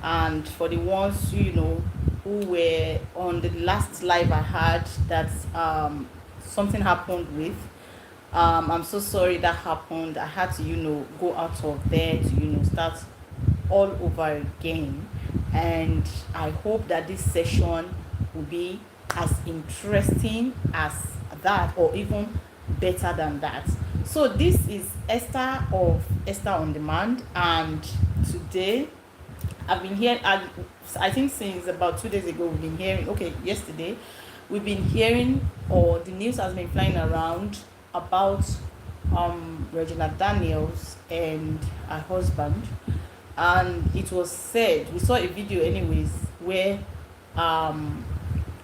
And for the ones who were on the last live I had that something happened with, I'm so sorry that happened. I had to go out of there to start all over again. And I hope that this session will be as interesting as that, or even better than that. So this is Esther of Esther on Demand, and today I've been hearing, I think since about 2 days ago, we've been hearing, okay, yesterday, we've been hearing, or the news has been flying around about Regina Daniels and her husband. And it was said, we saw a video anyways, where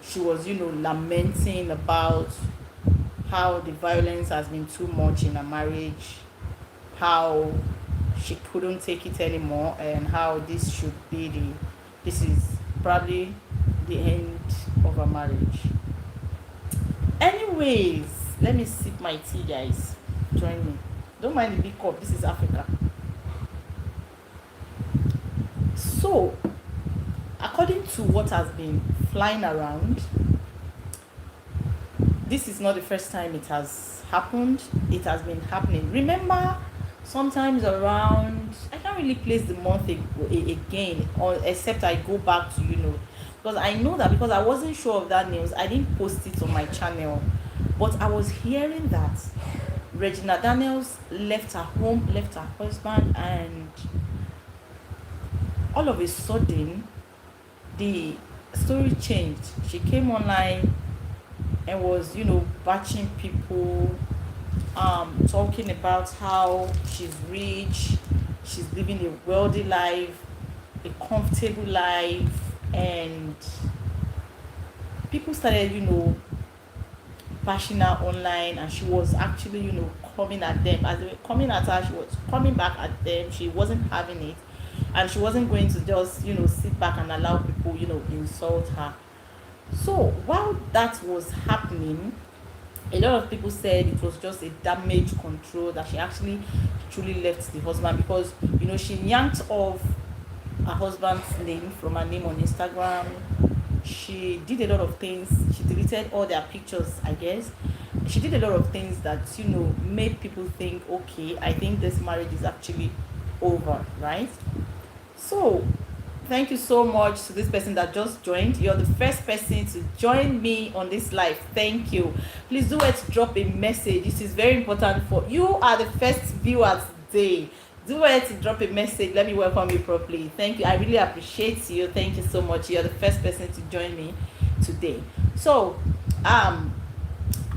she was, lamenting about how the violence has been too much in her marriage, how she couldn't take it anymore, and how this is probably the end of her marriage. Anyways, let me sip my tea, guys. Join me. Don't mind the big cup. This is Africa. So, according to what has been flying around, this is not the first time it has happened. It has been happening. Remember, sometimes around, I can't really place the month again, or except I go back to because I know that, because I wasn't sure of that news, I didn't post it on my channel. But I was hearing that Regina Daniels left her home, left her husband, and all of a sudden the story changed. She came online and was batching people, talking about how she's rich, she's living a wealthy life, a comfortable life. And people started bashing her online, and she was actually coming at them. As they were coming at her, she was coming back at them. She wasn't having it, and she wasn't going to just sit back and allow people insult her. So while that was happening, a lot of people said it was just a damage control, that she actually truly left the husband, because she yanked off her husband's name from her name on Instagram. She did a lot of things. She deleted all their pictures, I guess. She did a lot of things that made people think, okay, I think this marriage is actually over, right? So thank you so much to this person that just joined. You're the first person to join me on this live. Thank you. Please do it to drop a message. This is very important. For you are the first viewer today. Do it to drop a message. Let me welcome you properly. Thank you. I really appreciate you. Thank you so much. You're the first person to join me today. So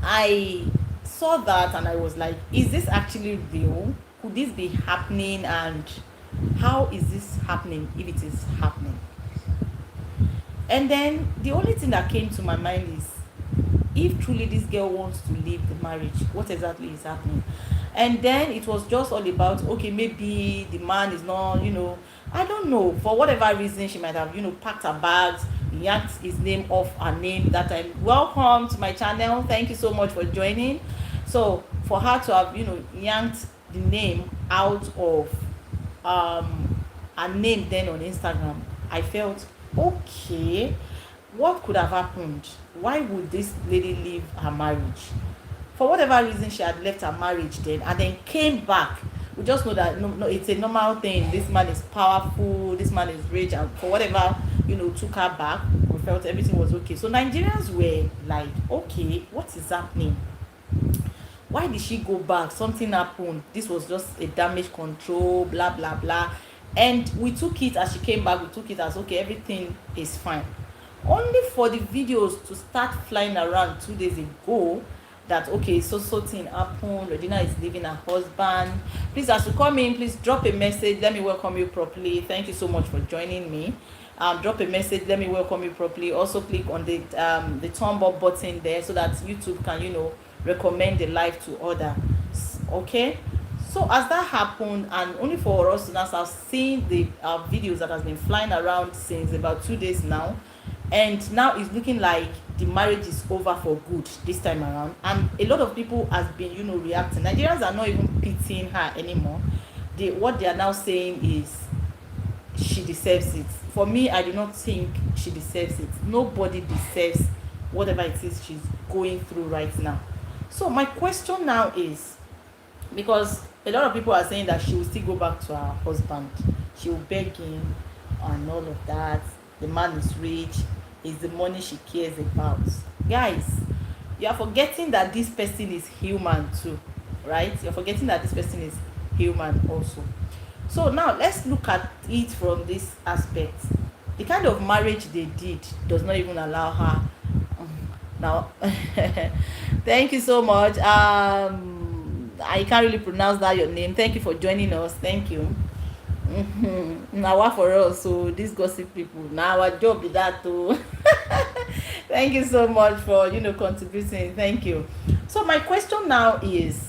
I saw that and I was like, is this actually real? Could this be happening? And how is this happening, if it is happening? And then the only thing that came to my mind is, if truly this girl wants to leave the marriage, what exactly is happening? And then it was just all about, okay, maybe the man is not, I don't know, for whatever reason, she might have, packed her bags, yanked his name off her name that time. Welcome to my channel. Thank you so much for joining. So for her to have, yanked the name out of her name then on Instagram, I felt, okay, what could have happened? Why would this lady leave her marriage? For whatever reason, she had left her marriage then and then came back. We just know that no, it's a normal thing. This man is powerful, this man is rich, and for whatever took her back, we felt everything was okay. So Nigerians were like, okay, what is happening? Why did she go back? Something happened. This was just a damage control, blah blah blah. And we took it, as she came back, we took it as, okay, everything is fine. Only for the videos to start flying around 2 days ago that, okay, so thing happened, Regina is leaving her husband. Please, as you come in, please drop a message. Let me welcome you properly. Thank you so much for joining me. Drop a message. Let me welcome you properly. Also click on the thumb up button there, so that YouTube can recommend the live to others. Okay, so as that happened, and only for us to now start seeing the videos that has been flying around since about 2 days now, and now it's looking like the marriage is over for good this time around. And a lot of people has been reacting. Nigerians are not even pitying her anymore. What they are now saying is she deserves it. for me, I do not think she deserves it. Nobody deserves whatever it is she's going through right now. So my question now is, because a lot of people are saying that she will still go back to her husband, she will beg him and all of that. The man is rich, it's the money she cares about. Guys, you are forgetting that this person is human too, right? You're forgetting that this person is human also. So now let's look at it from this aspect. The kind of marriage they did does not even allow her now. Thank you so much. I can't really pronounce that your name. Thank you for joining us. Thank you. Now what for us? So these gossip people. Now our job is that too. Thank you so much for contributing. Thank you. So my question now is,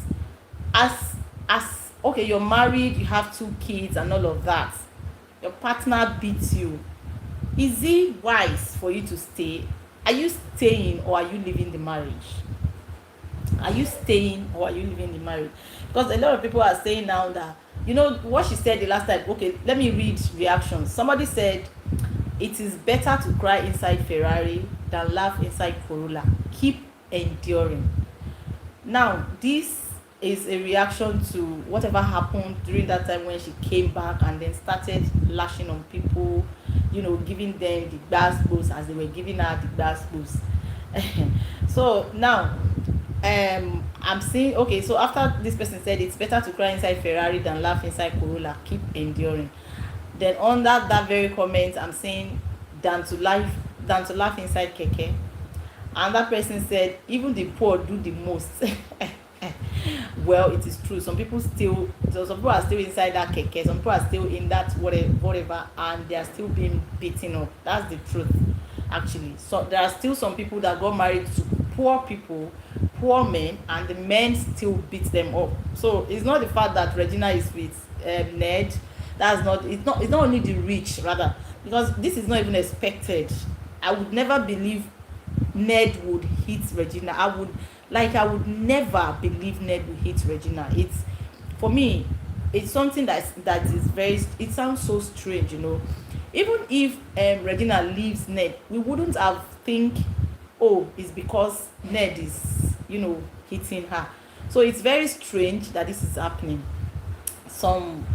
as okay, you're married, you have 2 kids and all of that. Your partner beats you. Is it wise for you to stay? Are you staying or are you leaving the marriage? Are you staying or are you leaving the marriage? Because a lot of people are saying now that, what she said the last time. Okay, let me read reactions. Somebody said, it is better to cry inside Ferrari than laugh inside Corolla. Keep enduring. Now, this is a reaction to whatever happened during that time when she came back and then started lashing on people, giving them the gbas as they were giving her the gbas. So now, I'm saying, okay, so after this person said it's better to cry inside Ferrari than laugh inside Corolla, keep enduring. Then on that very comment, I'm saying than to laugh inside Keke. And that person said even the poor do the most. Well, it is true. Some people are still inside that Keke. Some people are still in that whatever, and they are still being beaten up. That's the truth, actually. So there are still some people that got married to poor people, poor men, and the men still beat them up. So it's not the fact that Regina is with Ned. It's not only the rich, rather, because this is not even expected. I would never believe Ned would hit Regina. I would never believe Ned would hit Regina. It's, for me, it's something that is very, it sounds so strange, Even if Regina leaves Ned, we wouldn't have think, oh, it's because Ned is, hitting her. So it's very strange that this is happening. Some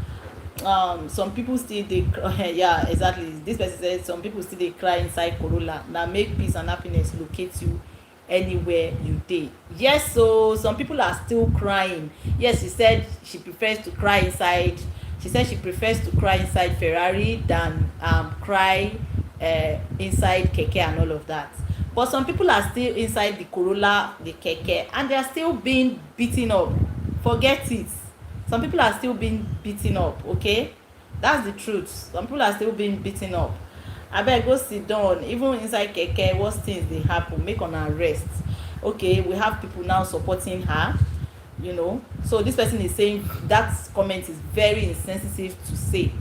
people still yeah, exactly. This person said some people still they cry inside Corolla. Now make peace and happiness locate you anywhere you dey. Yes, so some people are still crying. Yes, she said she prefers to cry inside. She said she prefers to cry inside Ferrari than cry inside Keke and all of that. But some people are still inside the Corolla, the Keke, and they are still being beaten up. Forget it. Some people are still being beaten up, okay? That's the truth. Some people are still being beaten up. Abeg go sit down. Even inside Keke, what things dey happen? Make una rest. Okay, we have people now supporting her, So this person is saying that comment is very insensitive to say,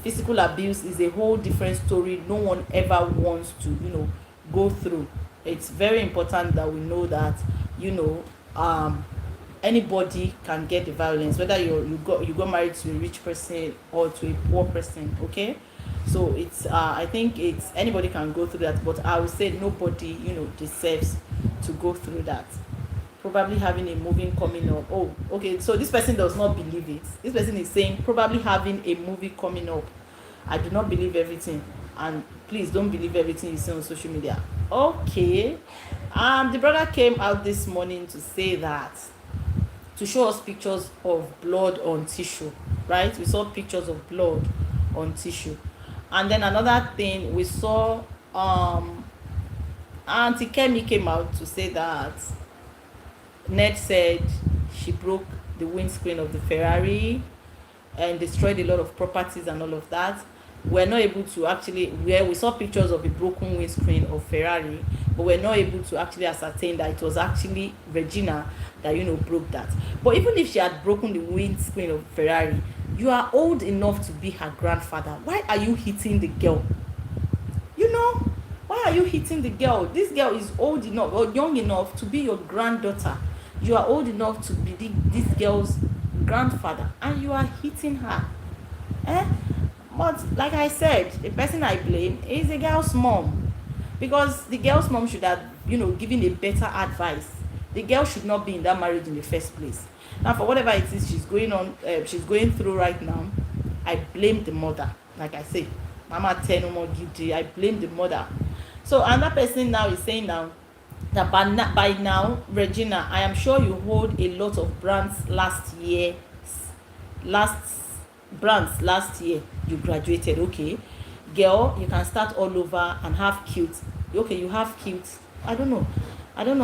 Physical abuse is a whole different story. No one ever wants to, go through. It's very important that we know that, anybody can get the violence, whether you got married to a rich person or to a poor person, okay? So it's I think it's anybody can go through that, but I would say nobody deserves to go through that. Probably having a movie coming up. Oh, okay, so this person does not believe it. This person is saying probably having a movie coming up. I do not believe everything, and please don't believe everything you see on social media. Okay, the brother came out this morning to say that, to show us pictures of blood on tissue, right? We saw pictures of blood on tissue. And then another thing, we saw Auntie Kemi came out to say that Ned said she broke the windscreen of the Ferrari and destroyed a lot of properties and all of that. We're not able to actually, we saw pictures of a broken windscreen of Ferrari, but we're not able to actually ascertain that it was actually Regina that broke that. But even if she had broken the windscreen of Ferrari, you are old enough to be her grandfather. Why are you hitting the girl? Why are you hitting the girl? This girl is old enough or young enough to be your granddaughter. You are old enough to be this girl's grandfather, and you are hitting her. But like I said, the person I blame is the girl's mom, because the girl's mom should have, given a better advice. The girl should not be in that marriage in the first place. Now, for whatever it is she's going through right now, I blame the mother. Like I say, Mama tell no more gidi. I blame the mother. So another person now is saying now that by now, Regina, I am sure you hold a lot of last last year you graduated. Okay, girl, you can start all over and have cute. Okay, you have cute. I don't know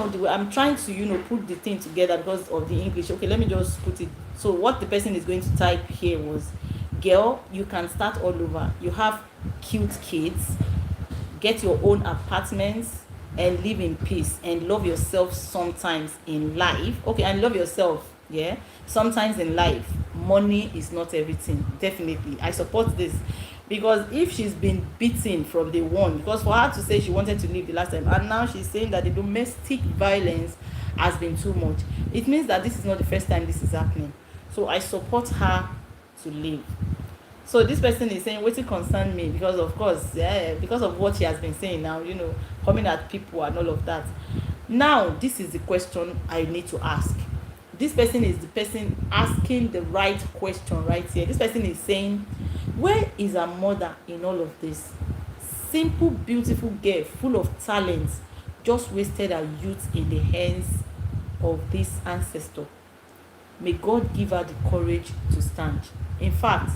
the way I'm trying to put the thing together because of the English. Okay, let me just put it. So what the person is going to type here was, girl, you can start all over, you have cute kids, get your own apartments, and live in peace and love yourself sometimes in life. Okay, and love yourself, yeah, sometimes in life. Money is not everything. Definitely I support this, because if she's been beaten from the one, because for her to say she wanted to leave the last time and now she's saying that the domestic violence has been too much, it means that this is not the first time this is happening. So I support her to leave. So this person is saying wetin concern me, because of course, yeah, because of what she has been saying now, coming at people and all of that. Now this is the question I need to ask. This person is the person asking the right question right here. This person is saying, where is her mother in all of this? Simple beautiful girl full of talent just wasted her youth in the hands of this ancestor. May God give her the courage to stand. In fact,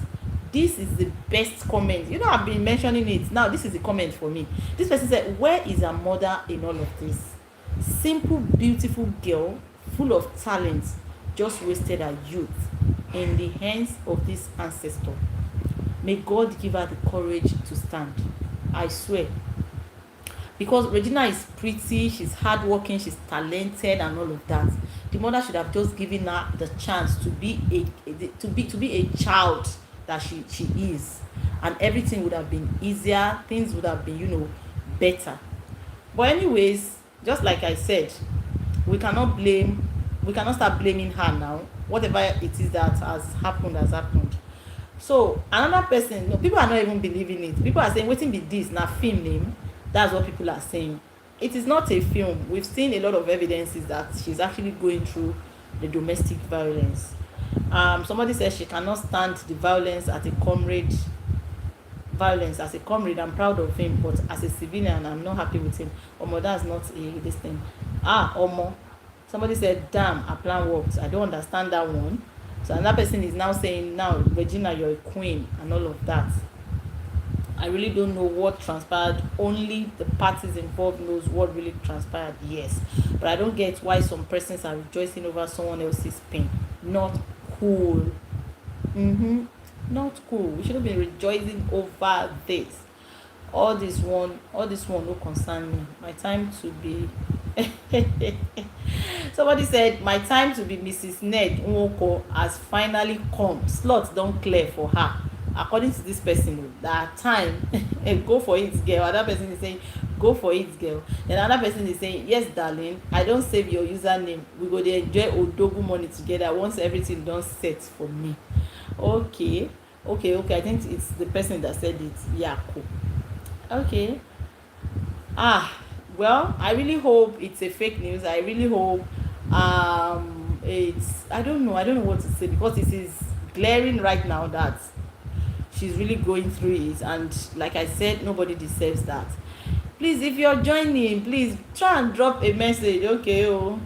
this is the best comment. I've been mentioning it. Now, this is the comment for me. This person said, where is her mother in all of this? Simple, beautiful girl, full of talent, just wasted her youth in the hands of this ancestor. May God give her the courage to stand. I swear. Because Regina is pretty, she's hardworking, she's talented, and all of that. The mother should have just given her the chance to be a child that she is, and everything would have been easier. Things would have been better. But anyways, just like I said, we cannot start blaming her now. Whatever it is that has happened. So another person, no, people are not even believing it. People are saying wetin be this na film name. That's what people are saying. It is not a film. We've seen a lot of evidences that she's actually going through the domestic violence. Somebody says she cannot stand the violence as a comrade. I'm proud of him, but as a civilian, I'm not happy with him. Omo, that's not this thing. Omo. Somebody said, damn, her plan worked. I don't understand that one. So another person is now saying, now, Regina, you're a queen, and all of that. I really don't know what transpired. Only the parties involved knows what really transpired. Yes, but I don't get why some persons are rejoicing over someone else's pain. Not cool. Not cool. We shouldn't be rejoicing over this. All this one no concern me. My time to be somebody said my time to be Mrs. Ned Nwoko has finally come. Slots don't clear for her. According to this person, that time go for it, girl. Another person is saying go for it, girl. Then another person is saying, yes, darling, I don't save your username, we go dey enjoy odogu money together once everything done set for me. Okay, I think it's the person that said it. Yeah, cool. Okay. Well, I really hope it's a fake news. I really hope it's I don't know what to say, because it is glaring right now that she's really going through it, and like I said, nobody deserves that. Please, if you're joining, please try and drop a message. Okay,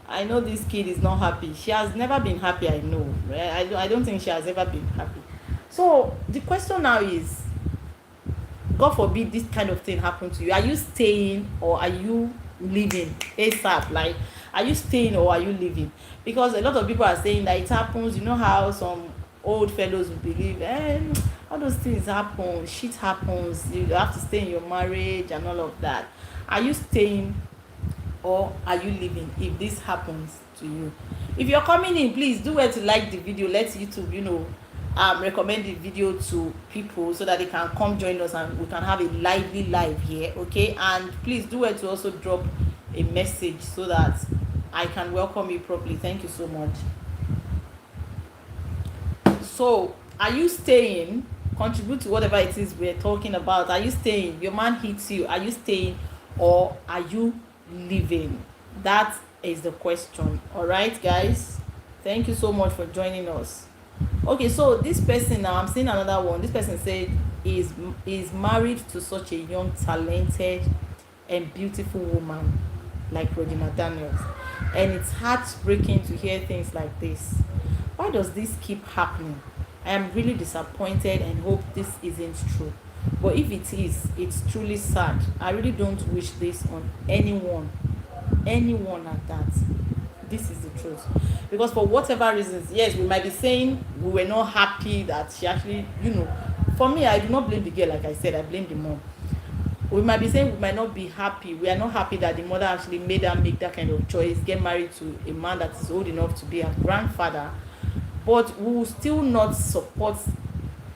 I know this kid is not happy. She has never been happy. I know, right? I don't think she has ever been happy. So the question now is, God forbid this kind of thing happen to you, are you staying or are you leaving ASAP? Like, are you staying or are you leaving? Because a lot of people are saying that it happens. You know how some old fellows will believe, all those things happen, shit happens, you have to stay in your marriage and all of that. Are you staying or are you leaving if this happens to you? If you're coming in, please do well to like the video. Let YouTube recommend the video to people so that they can come join us and we can have a lively live here. Okay, and please do well to also drop a message so that I can welcome you properly. Thank you so much. So, are you staying contribute to whatever it is we're talking about. Are you staying? Your man hits you. Are you staying, or are you leaving? That is the question. All right, guys. Thank you so much for joining us. Okay, so this person now, I'm seeing another one. This person said is married to such a young, talented, and beautiful woman like Regina Daniels, and it's heartbreaking to hear things like this. Why does this keep happening? I am really disappointed and hope this isn't true. But if it is, it's truly sad. I really don't wish this on anyone at that. This is the truth. Because for whatever reasons, yes, we might be saying we were not happy that she actually, for me, I do not blame the girl. Like I said, I blame the mom. We might be saying we might not be happy. We are not happy that the mother actually made her make that kind of choice, get married to a man that is old enough to be her grandfather. But we will still not support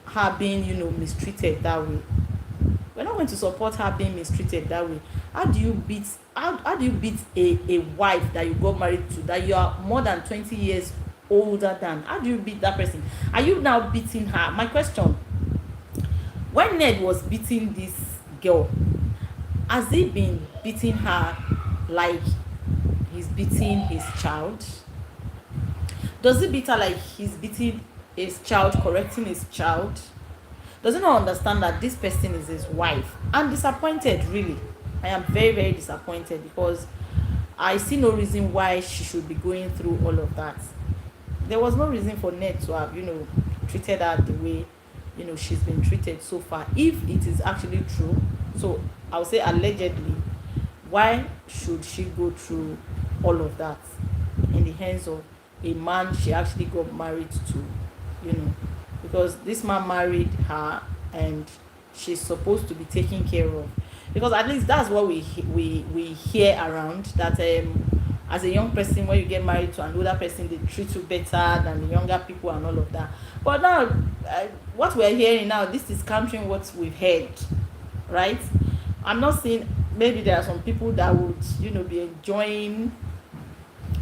her being, mistreated that way. We're not going to support her being mistreated that way. How do you beat a wife that you got married to, that you are more than 20 years older than? How do you beat that person? Are you now beating her? My question, when Ned was beating this girl, has he been beating her like he's beating his child? Does he beat her like he's beating his child, correcting his child? Does he not understand that this person is his wife? I'm disappointed, really. I am very, very disappointed, because I see no reason why she should be going through all of that. There was no reason for Ned to have, treated her the way, she's been treated so far. If it is actually true, so I'll say allegedly, why should she go through all of that in the hands of a man she actually got married to, because this man married her and she's supposed to be taken care of? Because at least that's what we hear around, that as a young person, when you get married to an older person, they treat you better than the younger people and all of that. But now what we're hearing now, this is countering what we've heard, right? I'm not saying, maybe there are some people that would be enjoying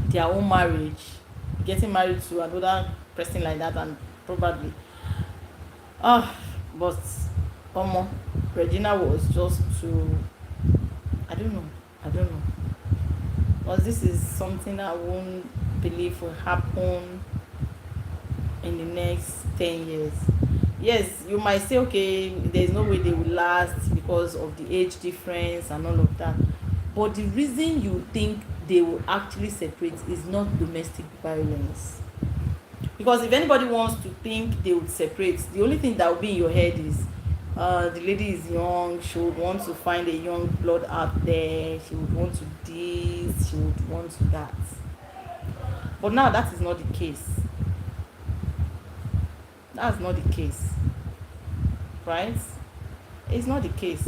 their own marriage, getting married to another person like that, and probably but Regina was just too, I don't know, because this is something I won't believe will happen in the next 10 years. Yes, you might say, okay, there's no way they will last because of the age difference and all of that, but the reason you think they will actually separate is not domestic violence. Because if anybody wants to think they would separate, the only thing that will be in your head is the lady is young, she would want to find a young blood out there, she would want to this, she would want to that. But now that is not the case. That's not the case, right? It's not the case.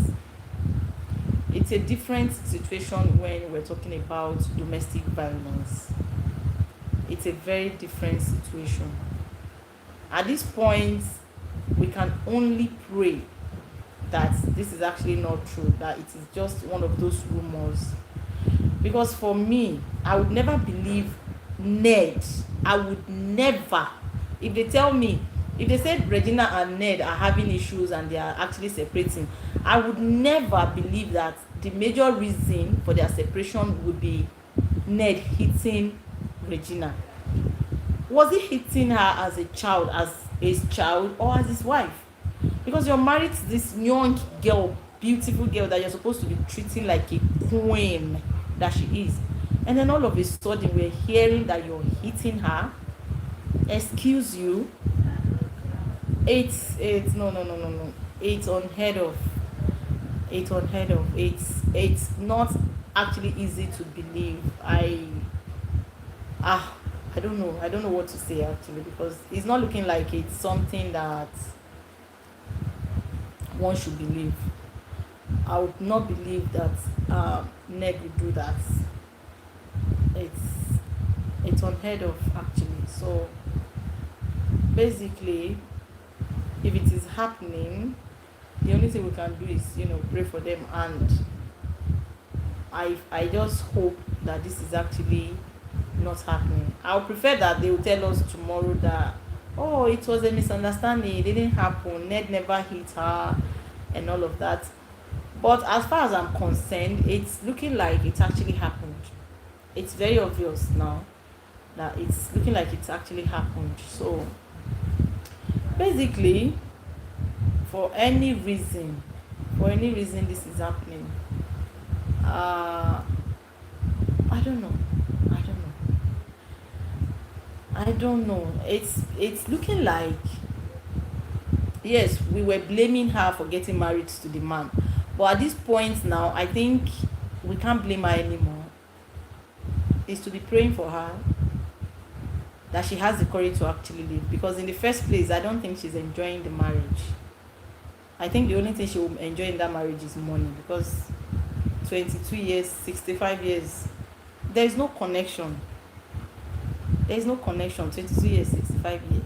It's a different situation when we're talking about domestic violence. It's a very different situation. At this point, we can only pray that this is actually not true, that it is just one of those rumors. Because for me, I would never believe Ned. I would never. If they said Regina and Ned are having issues and they are actually separating, I would never believe that the major reason for their separation would be Ned hitting Regina. Was he hitting her as a child, as his child, or as his wife? Because you're married to this young girl, beautiful girl that you're supposed to be treating like a queen that she is, and then all of a sudden we're hearing that you're hitting her. Excuse you. It's no. It's unheard of. It's not actually easy to believe. I don't know what to say actually, because it's not looking like it's something that one should believe. I would not believe that Ned would do that. It's unheard of actually. So basically, if it is happening, the only thing we can do is pray for them, and I just hope that this is actually not happening. I would prefer that they will tell us tomorrow that oh, it was a misunderstanding, it didn't happen, Ned never hit her, and all of that. But as far as I'm concerned, it's looking like it actually happened. It's very obvious now that it's looking like it's actually happened. So basically, for any reason, this is happening. uh I don't know. I don't know. I don't know. It's looking like, yes, we were blaming her for getting married to the man, but at this point now, I think we can't blame her anymore. Is to be praying for her that she has the courage to actually leave, because in the first place, I don't think she's enjoying the marriage. I think the only thing she will enjoy in that marriage is money, because 22 years, 65 years, there is no connection. 22 years, 65 years.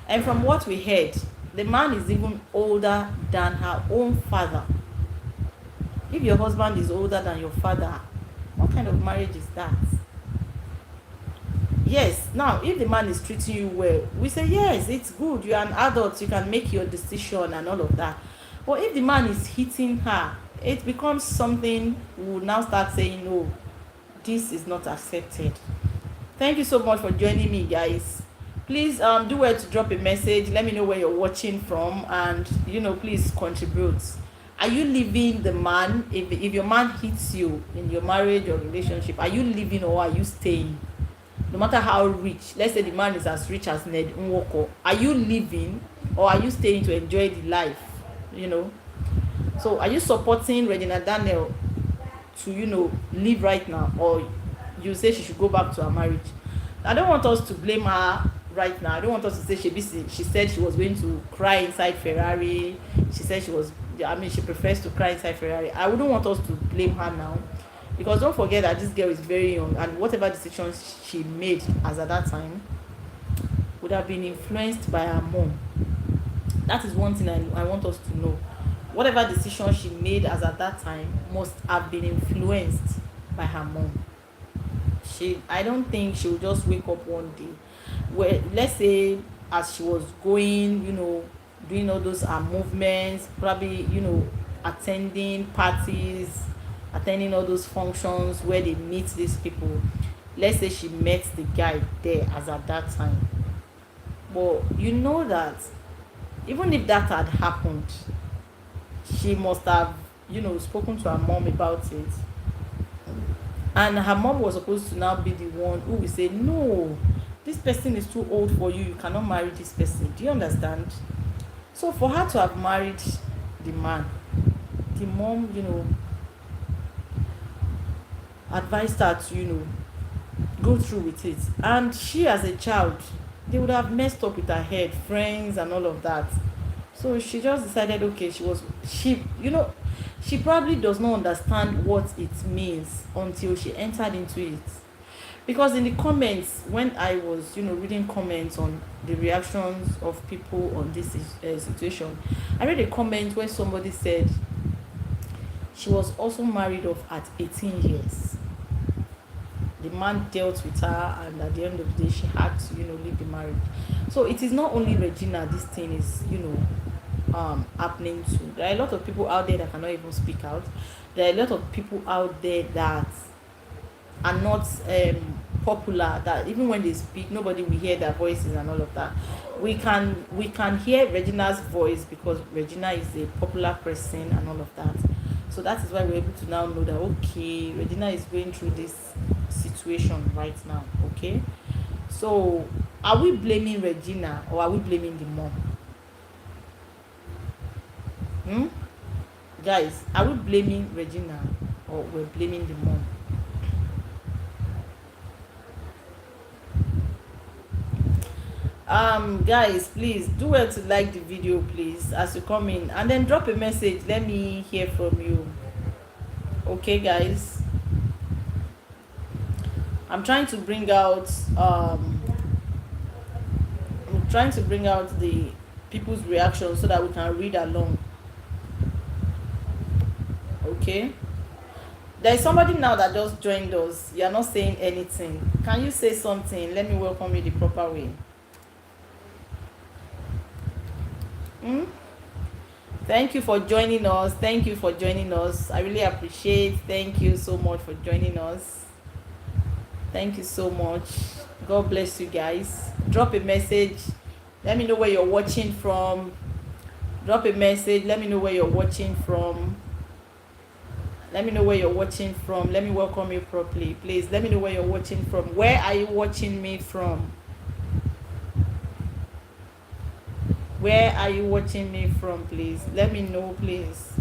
And from what we heard, the man is even older than her own father. If your husband is older than your father, what kind of marriage is that? Yes, now if the man is treating you well, we say yes, it's good, you're an adult, you can make your decision and all of that. But if the man is hitting her, it becomes something we will now start saying, no, this is not accepted. Thank you so much for joining me, guys. Please do well to drop a message, let me know where you're watching from, and please contribute. Are you leaving the man? If your man hits you in your marriage or relationship, are you leaving or are you staying? No matter how rich, let's say the man is as rich as Ned Nwoko, are you leaving or are you staying to enjoy the life? So are you supporting Regina Daniel to leave right now, or you say she should go back to her marriage? I don't want us to blame her right now. I don't want us to say she said she was going to cry inside Ferrari. She said she prefers to cry inside Ferrari. I wouldn't want us to blame her now, because don't forget that this girl is very young, and whatever decisions she made as at that time would have been influenced by her mom. That is one thing I want us to know. Whatever decision she made as at that time must have been influenced by her mom. I don't think she will just wake up one day where, let's say, as she was going, doing all those movements, probably attending parties, attending all those functions where they meet these people. Let's say she met the guy there as at that time. But you know that even if that had happened, she must have spoken to her mom about it, and her mom was supposed to now be the one who will say, no, this person is too old for you, you cannot marry this person. Do you understand? So for her to have married the man, the mom advised her to go through with it, and she as a child, they would have messed up with her head, friends and all of that. So she just decided, okay, she probably does not understand what it means until she entered into it. Because in the comments, when I was reading comments on the reactions of people on this situation, I read a comment where somebody said she was also married off at 18 years. The man dealt with her, and at the end of the day, she had to leave the marriage. So it is not only Regina this thing is happening to. There are a lot of people out there that cannot even speak out. There are a lot of people out there that are not popular, that even when they speak, nobody will hear their voices and all of that. We can hear Regina's voice because Regina is a popular person and all of that. So that is why we're able to now know that, okay, Regina is going through this situation right now. Okay, so are we blaming Regina or are we blaming the mom? Guys, are we blaming Regina or we're blaming the mom? Guys, please do well to like the video, please, as you come in, and then drop a message, let me hear from you. Okay, guys, I'm trying to bring out the people's reactions so that we can read along. Okay, there is somebody now that just joined us. You are not saying anything. Can you say something? Let me welcome you the proper way. Hmm? Thank you for joining us. Thank you for joining us. I really appreciate. Thank you so much for joining us. Thank you so much. God bless you guys. Drop a message. Let me know where you're watching from. Drop a message. Let me know where you're watching from. Let me know where you're watching from. Let me welcome you properly. Please let me know where you're watching from. Where are you watching me from? Where are you watching me from, please? Let me know, please.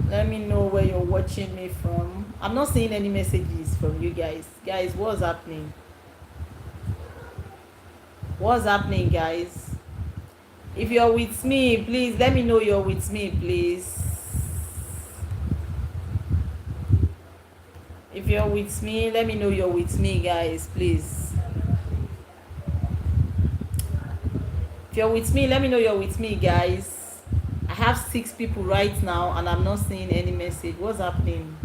Let me know where you're watching me from. I'm not seeing any messages from you guys. Guys, what's happening? What's happening, guys? If you're with me, please let me know you're with me, please. If you're with me, let me know you're with me, guys, please. If you're with me, let me know you're with me, guys. I have 6 people right now and I'm not seeing any message. What's happening?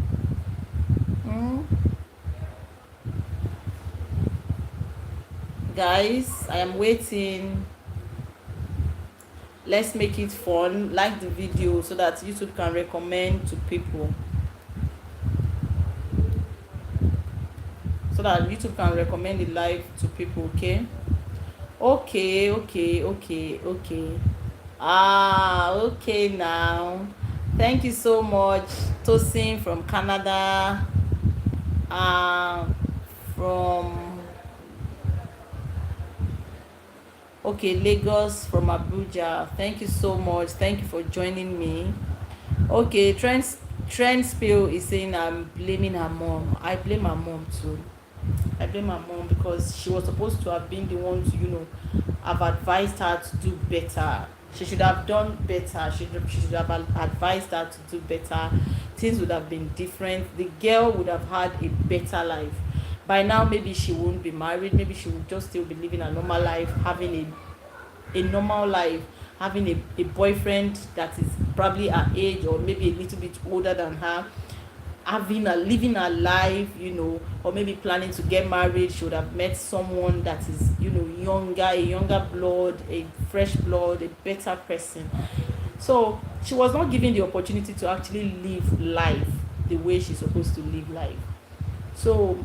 Guys, I am waiting. Let's make it fun. Like the video so that YouTube can recommend to people. So that YouTube can recommend it live to people, okay? Okay. Okay now. Thank you so much. Tosin from Canada. From Lagos, from Abuja. Thank you so much. Thank you for joining me. Okay, Trend Spill is saying I'm blaming her mom. I blame her mom too. I blame her mom because she was supposed to have been the one to, have advised her to do better. She should have done better. She should have advised her to do better. Things would have been different. The girl would have had a better life. By now, maybe she won't be married. Maybe she would just still be living a normal life, having a normal life, having a boyfriend that is probably her age or maybe a little bit older than her, living her life, or maybe planning to get married. She would have met someone that is, younger, a younger blood, a fresh blood, a better person. So she was not given the opportunity to actually live life the way she's supposed to live life. So,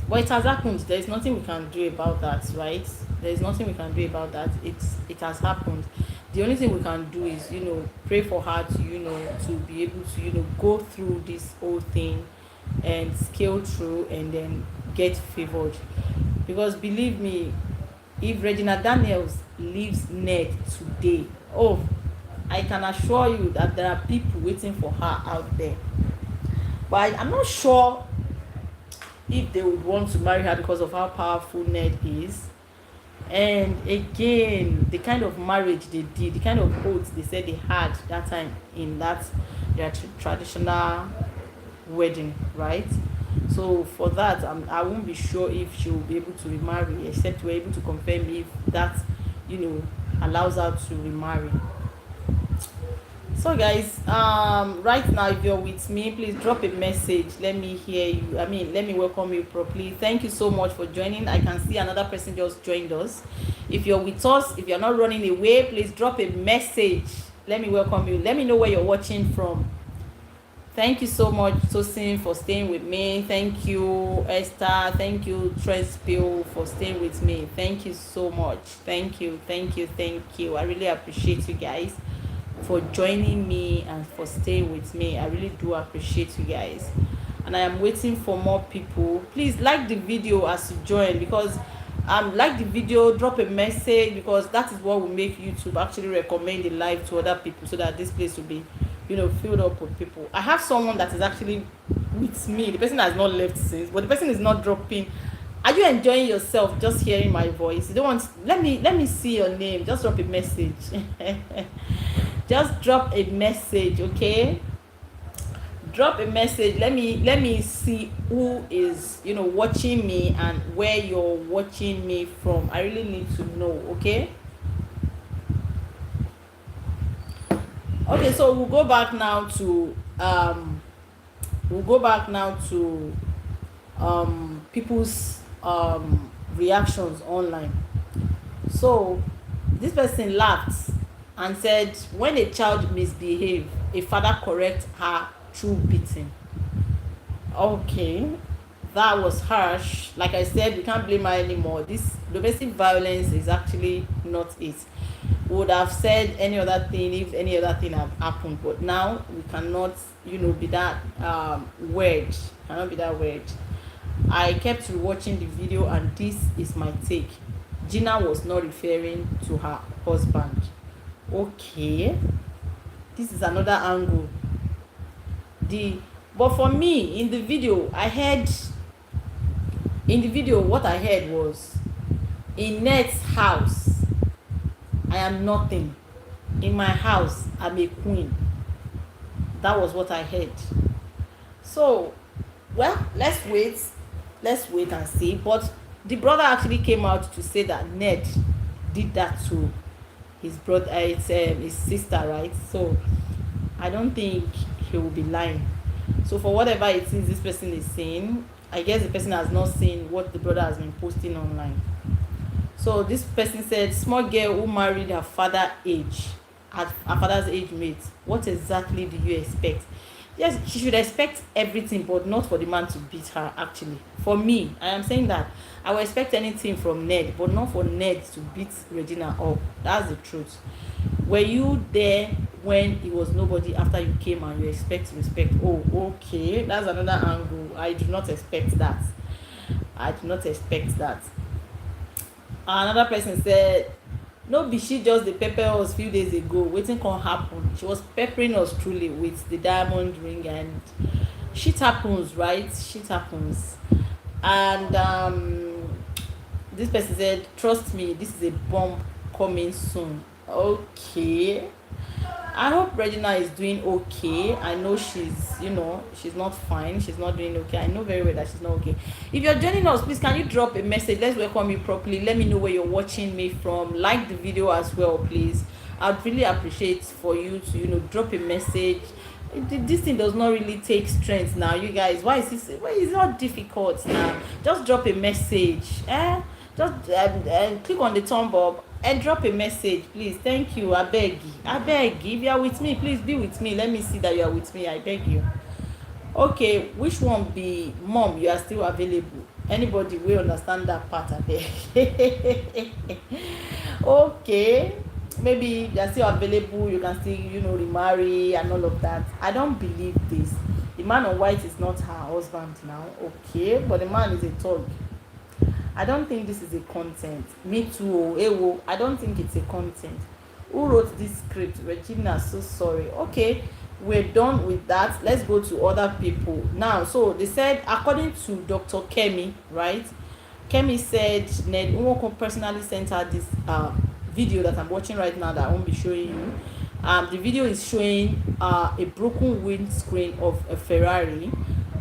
but it has happened. There is nothing we can do about that, right? There is nothing we can do about that. It has happened. The only thing we can do is, pray for her to, to be able to, go through this whole thing and scale through and then get favored. Because believe me, if Regina Daniels leaves net today, oh, I can assure you that there are people waiting for her out there. But I'm not sure if they would want to marry her because of how powerful Ned is. And again, the kind of marriage they did, the kind of oaths they said they had that time in that their traditional wedding, right? So for that, I won't be sure if she will be able to remarry, except we're able to confirm if that, allows her to remarry. So guys, right now, if you're with me, please drop a message. Let me hear you. Let me welcome you properly. Thank you so much for joining. I can see another person just joined us. If you're with us, if you're not running away, please drop a message. Let me welcome you. Let me know where you're watching from. Thank you so much, Tosin, for staying with me. Thank you, Esther. Thank you, Transpill, for staying with me. Thank you so much. Thank you. I really appreciate you guys for joining me and for staying with me. I really do appreciate you guys, and I am waiting for more people. Please like the video as you join, because like the video, drop a message, because that is what will make YouTube actually recommend the live to other people, so that this place will be filled up with people. I have someone that is actually with me. The person has not left since, but the person is not dropping. Are you enjoying yourself just hearing my voice? You don't want, let me see your name. Just drop a message. Just drop a message, okay? Drop a message. Let me see who is watching me and where you're watching me from. I really need to know, okay? Okay, so we'll go back now to people's reactions online. So this person laughed and said, when a child misbehave, a father corrects her through beating. Okay, that was harsh. Like I said, we can't blame her anymore. This domestic violence is actually not it. We would have said any other thing if any other thing had happened, but now we cannot, be that word. Cannot be that word. I kept rewatching the video, and this is my take. Gina was not referring to her husband. Okay, this is another angle. But for me, in the video, what I heard was, in Ned's house, I am nothing. In my house, I'm a queen. That was what I heard. So, well, let's wait and see. But the brother actually came out to say that Ned did that to his brother, his sister, right? So I don't think he will be lying. So for whatever it is this person is saying, I guess the person has not seen what the brother has been posting online. So this person said, small girl who married her father's age mate. What exactly do you expect? Yes, she should expect everything, but not for the man to beat her. Actually, for me, I am saying that I will expect anything from Ned, but not for Ned to beat Regina up. That's the truth. Were you there when it was nobody after you came and you expect respect? Oh, okay, that's another angle. I do not expect that. Another person said, no be she just dey pepper us few days ago, wetin come happen? She was peppering us truly with the diamond ring, and shit happens, right? And this person said, trust me, this is a bomb coming soon. Okay, I hope Regina is doing okay. I know she's not fine. She's not doing okay. I know very well that she's not okay. If you're joining us, please can you drop a message? Let's welcome you properly. Let me know where you're watching me from. Like the video as well, please. I'd really appreciate for you to drop a message. This thing does not really take strength now, you guys. Why is this? Why is it not difficult now? Just drop a message. Just click on the thumb up and drop a message, please. Thank you. I beg. If you are with me, please be with me. Let me see that you are with me. I beg you. Okay, which one be mom? You are still available. Anybody will understand that part? I beg. Okay, maybe you are still available. You can still remarry and all of that. I don't believe this. The man on white is not her husband now. Okay, but the man is a thug. I don't think this is a content. Me too. Ewo, I don't think it's a content. Who wrote this script? Regina, so sorry. Okay, we're done with that. Let's go to other people now. So they said, according to Dr. Kemi, right? Kemi said Ned Nwoko personally sent her this video that I'm watching right now that I won't be showing you. The video is showing a broken windscreen of a Ferrari.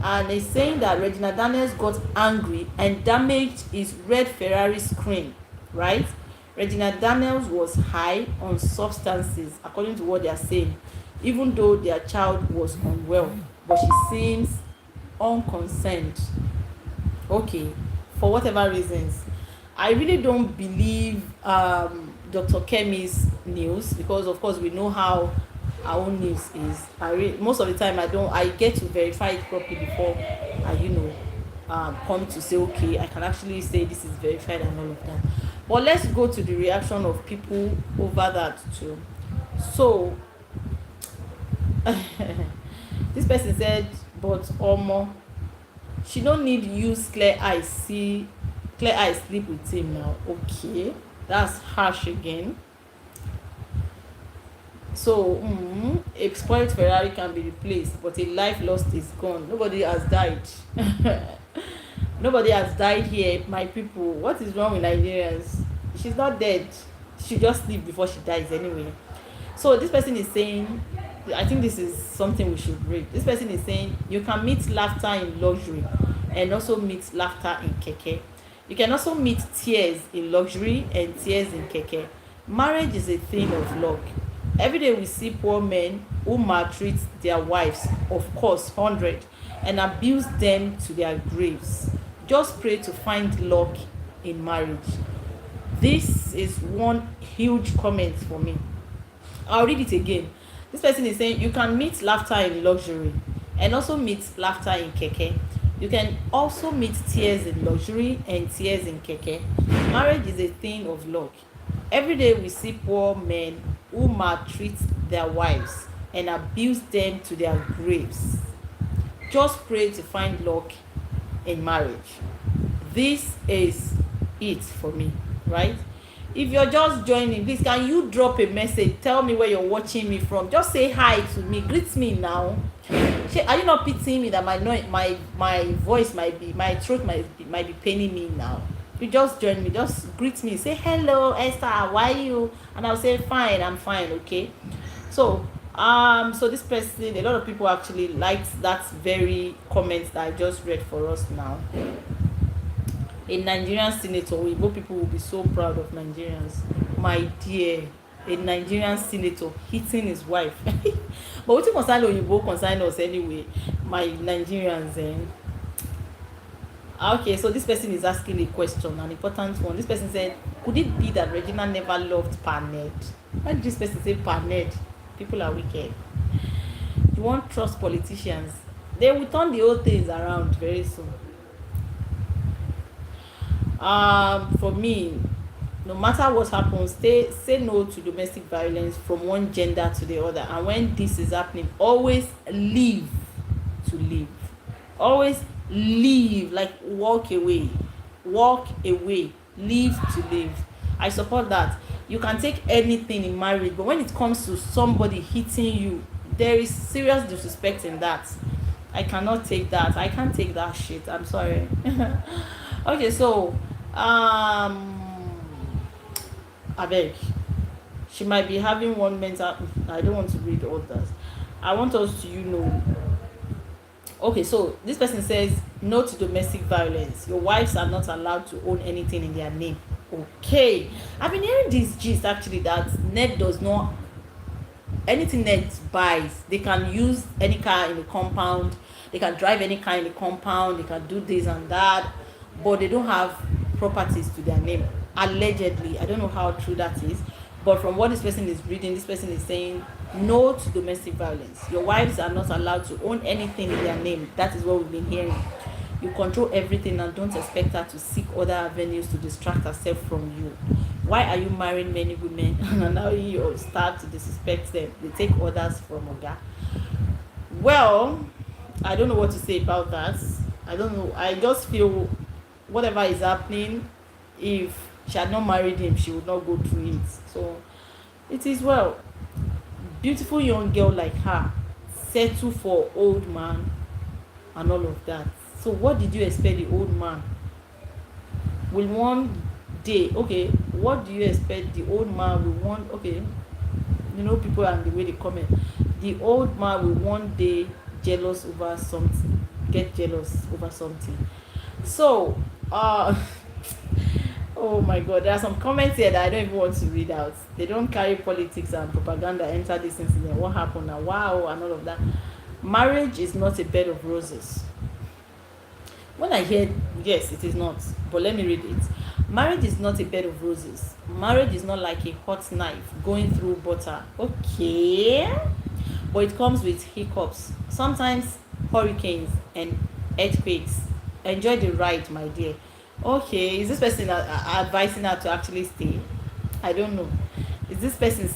And it's saying that Regina Daniels got angry and damaged his red Ferrari screen, right? Regina Daniels was high on substances, according to what they are saying, even though their child was unwell, but she seems unconcerned. Okay, for whatever reasons. I really don't believe Dr. Kemi's news, because of course we know how our own news is. Most of the time I get to verify it properly before I come to say, okay, I can actually say this is verified and all of that. But let's go to the reaction of people over that too. So this person said, but Omo, she don't need use clear eyes sleep with him now. Okay, that's harsh again. So a spoiled Ferrari can be replaced, but a life lost is gone. Nobody has died. Nobody has died here, my people. What is wrong with Nigerians? She's not dead. She just sleep before she dies anyway. So this person is saying, I think this is something we should read. This person is saying, you can meet laughter in luxury and also meet laughter in keke. You can also meet tears in luxury and tears in keke. Marriage is a thing of luck. Every day we see poor men who maltreat their wives, of course 100, and abuse them to their graves. just pray to find luck in marriage. This is one huge comment for me. I'll read it again. This person is saying you can meet laughter in luxury and also meet laughter in keke. You can also meet tears in luxury and tears in keke. Marriage is a thing of luck. Every day we see poor men who maltreat their wives and abuse them to their graves. Just pray to find luck in marriage. This is it for me, right? If you're just joining, please can you drop a message, tell me where you're watching me from, just say hi to me, greet me now. Are you not pitying me that my voice might be, my throat might be paining me now? You just join me, just greet me, say hello Esther, how are you? And I'll say fine, I'm fine. Okay, so this person, a lot of people actually liked that very comment that I just read for us now. A Nigerian senator, Igbo people will be so proud of Nigerians. My dear, a Nigerian senator hitting his wife. But what concern Oyinbo concern us anyway, my Nigerians. Okay, so this person is asking a question, an important one. This person said, could it be that Regina never loved Paned? Why did this person say Paned? People are wicked. You won't trust politicians. They will turn the whole things around very soon. For me, no matter what happens, say no to domestic violence from one gender to the other. And when this is happening, always leave to live. Always leave, like walk away, leave to live. I support that. You can take anything in marriage, but when it comes to somebody hitting you, there is serious disrespect in that. I cannot take that. I can't take that shit. I'm sorry. Okay, so abeg, she might be having one mental. I don't want to read all that. I want us to okay, so this person says no to domestic violence. Your wives are not allowed to own anything in their name. Okay, I've been hearing this gist actually that Ned does not, anything Ned buys, they can use any car in the compound, they can drive any car in the compound, they can do this and that, but they don't have properties to their name. Allegedly, I don't know how true that is, but from what this person is reading, this person is saying no to domestic violence. Your wives are not allowed to own anything in their name. That is what we've been hearing. You control everything and don't expect her to seek other avenues to distract herself from you. Why are you marrying many women and now you start to disrespect them? They take orders from Oga. Well, I don't know what to say about that. I don't know. I just feel whatever is happening, if she had not married him, she would not go through it. So it is well. Beautiful young girl like her settle for old man and all of that. So what did you expect the old man will one day? Okay, what do you expect the old man will want? Okay, people and the way they comment. The old man will one day jealous over something, get jealous over something. So oh my god, there are some comments here that I don't even want to read out. They don't carry politics and propaganda enter this incident. What happened now? Wow, and all of that. Marriage is not a bed of roses. When I hear, yes, it is not, but let me read it. Marriage is not a bed of roses. Marriage is not like a hot knife going through butter. Okay, but it comes with hiccups, sometimes hurricanes and earthquakes. Enjoy the ride, my dear. Okay, is this person advising her to actually stay? I don't know. Is this person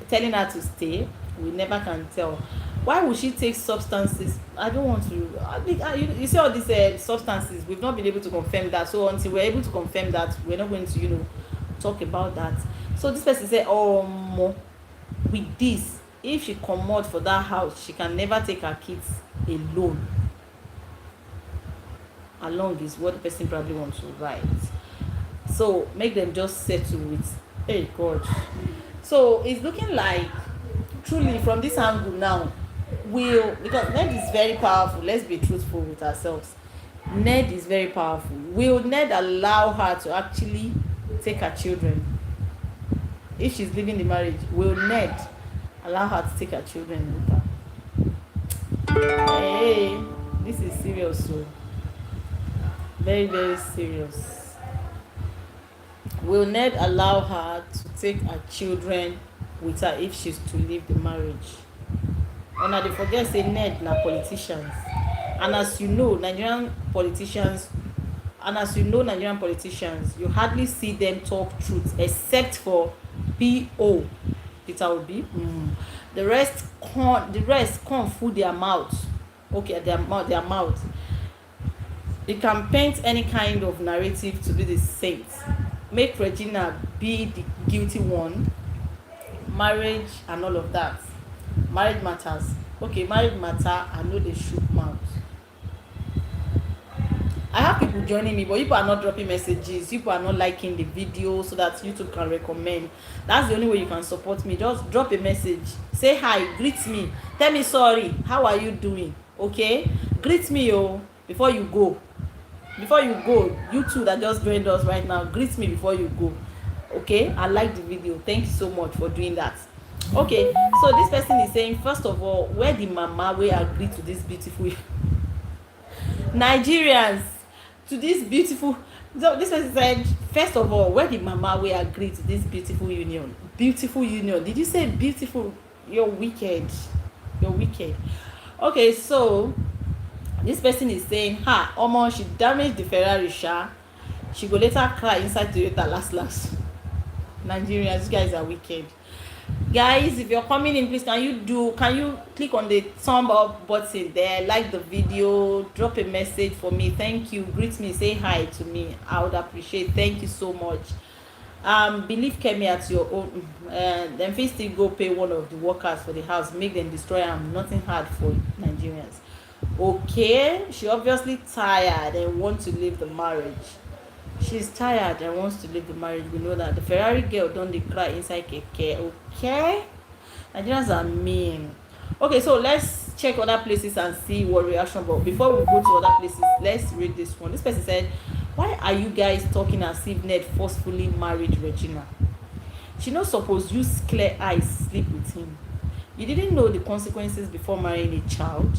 telling her to stay? We never can tell. Why would she take substances? I don't want to. You see all these substances, we've not been able to confirm that. So until we're able to confirm that, we're not going to talk about that. So this person said, with this, if she comot for that house, she can never take her kids alone. Along is what the person probably wants to write. So make them just settle with, hey God. So it's looking like truly from this angle now, because Ned is very powerful. Let's be truthful with ourselves. Ned is very powerful. Will Ned allow her to actually take her children? If she's leaving the marriage, will Ned allow her to take her children with her? Hey, this is serious. So Very, very serious. Will Ned allow her to take her children with her if she's to leave the marriage? Una dey forget say Ned na politicians, and as you know Nigerian politicians you hardly see them talk truth except for P.O. Peter Obi. The rest come full their mouth. Okay, their mouth. They can paint any kind of narrative to be the saint, make Regina be the guilty one, marriage and all of that. Marriage matters. Okay, marriage matter, I know they shoot mouth. I have people joining me, but people are not dropping messages, people are not liking the video so that YouTube can recommend. That's the only way you can support me. Just drop a message, say hi, greet me, tell me sorry, how are you doing? Okay, greet me before you go. You two that just joined us right now, greet me before you go. Okay, I like the video, thank you so much for doing that. Okay, so this person is saying, first of all, where the mama wey agree to this beautiful Nigerians, to this beautiful, so this person said, first of all, where the mama wey agree to this beautiful union? Did you say beautiful? You're wicked. Okay, so this person is saying, omo, she damaged the Ferrari sha, she go later cry inside Toyota last. Nigerians, you guys are wicked. Guys, if you're coming in, please can you click on the thumb up button there, like the video, drop a message for me, thank you, greet me, say hi to me, I would appreciate. Thank you so much. Believe Kemi at your own, then fit still go pay one of the workers for the house, make them destroy am. Nothing hard for Nigerians. Okay, she obviously tired and want to leave the marriage. She's tired and wants to leave the marriage. We know that. The Ferrari girl don't dey cry inside keke. Okay, Nigerians are mean. Okay, so let's check other places and see what reaction. But before we go to other places, let's read this one. This person said, why are you guys talking as if Ned forcefully married Regina? She no suppose use clear eyes sleep with him. You didn't know the consequences before marrying a child.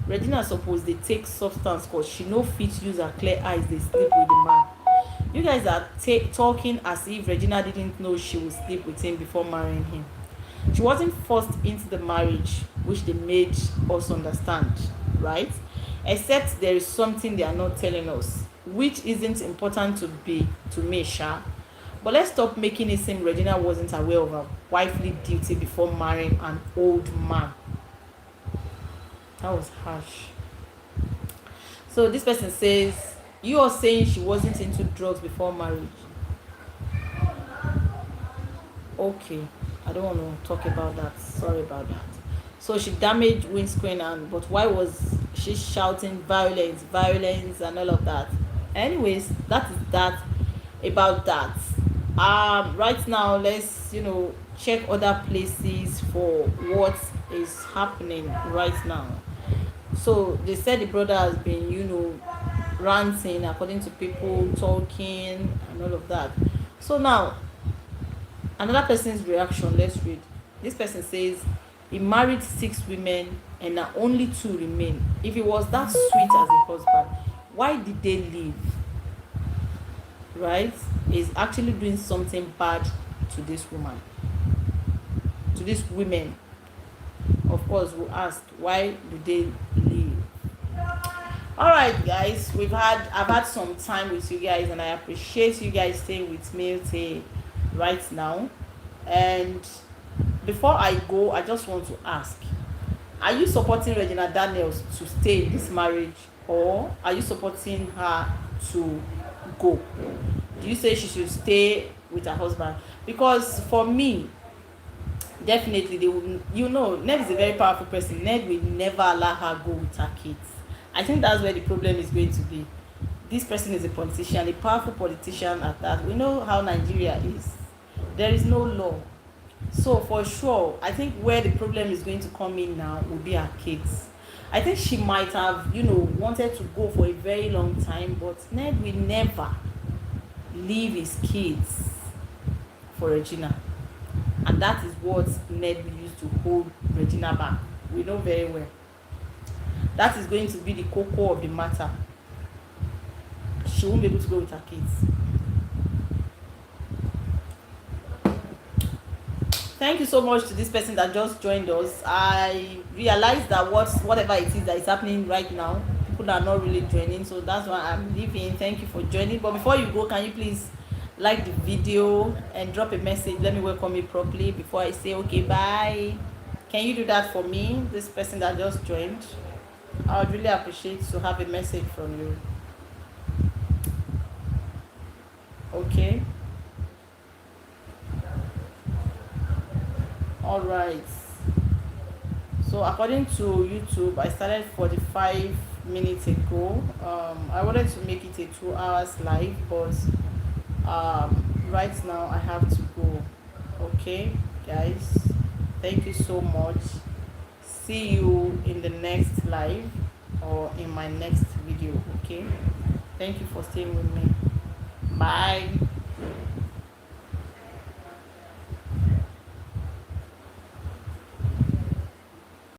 Regina suppose dey take substance cause she no fit use her clear eyes dey sleep with the man. You guys are talking as if Regina didn't know she would sleep with him before marrying him. She wasn't forced into the marriage, which they made us understand, right? Except there is something they are not telling us, which isn't important to me, Sha. But let's stop making it seem Regina wasn't aware of her wifely duty before marrying an old man. That was harsh. So this person says, you are saying she wasn't into drugs before marriage. Okay, I don't want to talk about that. Sorry about that. So she damaged windscreen, but why was she shouting violence and all of that? Anyways, that is that about that. Right now, let's check other places for what is happening right now. So they said the brother has been ranting, according to people, talking and all of that. So now another person's reaction, let's read. This person says he married 6 women and now only 2 remain. If he was that sweet as a husband, why did they leave? Right? He's actually doing something bad to this woman, to these women. Of course, we asked, why did they leave? All right, guys, I've had some time with you guys, and I appreciate you guys staying with me till right now. And before I go, I just want to ask, are you supporting Regina Daniels to stay in this marriage, or are you supporting her to go? Do you say she should stay with her husband? Because for me, definitely they will. Ned is a very powerful person. Ned will never allow her go with her kids. I think that's where the problem is going to be. This person is a politician, a powerful politician at that. We know how Nigeria is. There is no law. So for sure, I think where the problem is going to come in now will be her kids. I think she might have, wanted to go for a very long time, but Ned will never leave his kids for Regina. And that is what Ned will use to hold Regina back. We know very well. That is going to be the cocoa of the matter. she won't be able to go with her kids. Thank you so much to this person that just joined us. I realized that whatever it is that is happening right now, people are not really joining, so that's why I'm leaving. Thank you for joining. But before you go, can you please like the video and drop a message? Let me welcome you properly before I say okay, bye. Can you do that for me, this person that just joined? I would really appreciate to have a message from you. Okay. All right. So according to YouTube, I started 45 minutes ago. I wanted to make it a 2 hours live, but right now I have to go. Okay, guys, thank you so much. See you in the next live or in my next video. Okay, thank you for staying with me. Bye.